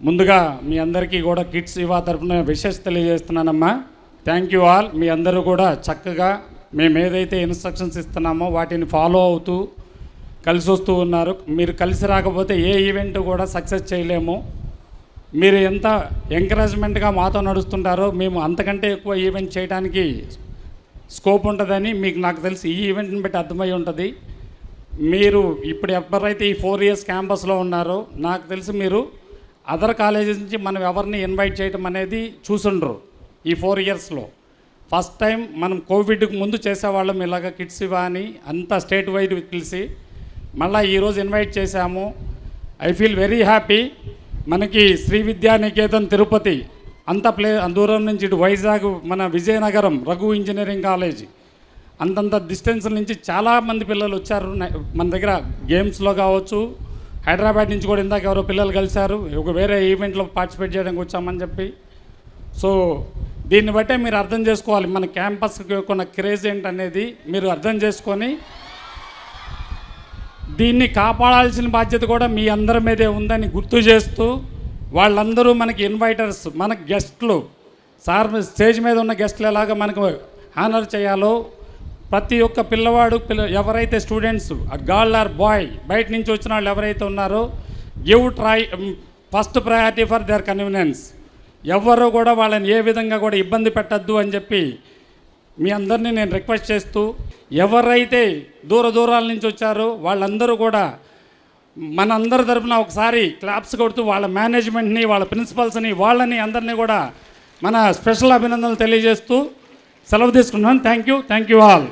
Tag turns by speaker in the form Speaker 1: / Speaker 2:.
Speaker 1: ముందుగా మీ అందరికీ కూడా కిడ్స్ యువ తరఫున విషెస్ తెలియజేస్తున్నానమ్మా. Thank you all. మీ అందరూ కూడా చక్కగా మేము ఏదైతే ఇన్స్ట్రక్షన్స్ ఇస్తున్నామో వాటిని ఫాలో అవుతూ కలిసి వస్తూ ఉన్నారు. మీరు కలిసి రాకపోతే ఏ ఈవెంట్ కూడా సక్సెస్ చేయలేము. మీరు ఎంత ఎంకరేజ్మెంట్గా మాతో నడుస్తుంటారో మేము అంతకంటే ఎక్కువ ఈవెంట్ చేయడానికి స్కోప్ ఉంటుందని మీకు నాకు తెలిసి ఈ ఈవెంట్ని బట్టి అర్థమై ఉంటుంది. మీరు ఇప్పుడు ఎవరైతే ఈ 4 years క్యాంపస్లో ఉన్నారో నాకు తెలిసి మీరు అదర్ కాలేజెస్ నుంచి మనం ఎవరిని ఇన్వైట్ చేయడం అనేది చూసుండ్రు. ఈ 4 yearsలో ఫస్ట్ టైం మనం కోవిడ్కి ముందు చేసేవాళ్ళం ఇలాగ కిడ్స్ ఇవా అని అంతా స్టేట్ వైడ్ కలిసి మళ్ళీ ఈరోజు ఇన్వైట్ చేశాము. I feel very happy. మనకి శ్రీ విద్యానికేతన్ తిరుపతి అంత దూరం నుంచి ఇటు వైజాగ్ మన విజయనగరం రఘు ఇంజనీరింగ్ కాలేజ్ అంతంత డిస్టెన్స్ నుంచి చాలామంది పిల్లలు వచ్చారు మన దగ్గర. గేమ్స్లో కావచ్చు, హైదరాబాద్ నుంచి కూడా ఇందాక ఎవరో పిల్లలు కలిశారు, ఒక వేరే ఈవెంట్లో పార్టిసిపేట్ చేయడానికి వచ్చామని చెప్పి. సో దీన్ని బట్టే మీరు అర్థం చేసుకోవాలి మన క్యాంపస్కి కొన్న క్రేజ్ ఏంటనేది మీరు అర్థం చేసుకొని దీన్ని కాపాడాల్సిన బాధ్యత కూడా మీ అందరి మీదే ఉందని గుర్తు చేస్తూ, వాళ్ళందరూ మనకి ఇన్వైటర్స్, మనకి గెస్ట్లు, సార్ స్టేజ్ మీద ఉన్న గెస్ట్లు ఎలాగ మనకు హానర్ చేయాలో ప్రతి ఒక్క పిల్లవాడు ఎవరైతే స్టూడెంట్స్ గర్ల్ ఆర్ బాయ్ బయట నుంచి వచ్చిన వాళ్ళు ఎవరైతే ఉన్నారో give try first priority for their convenience. ఎవరు కూడా వాళ్ళని ఏ విధంగా కూడా ఇబ్బంది పెట్టద్దు అని చెప్పి మీ అందరినీ నేను రిక్వెస్ట్ చేస్తూ, ఎవరైతే దూరాల నుంచి వచ్చారో వాళ్ళందరూ కూడా మనందరి తరఫున ఒకసారి క్లాప్స్ కొడుతూ వాళ్ళ మేనేజ్మెంట్ని, వాళ్ళ ప్రిన్సిపల్స్ని, వాళ్ళని అందరినీ కూడా మన స్పెషల్ అభినందనలు తెలియజేస్తూ సెలవు తీసుకున్నాను. Thank you all.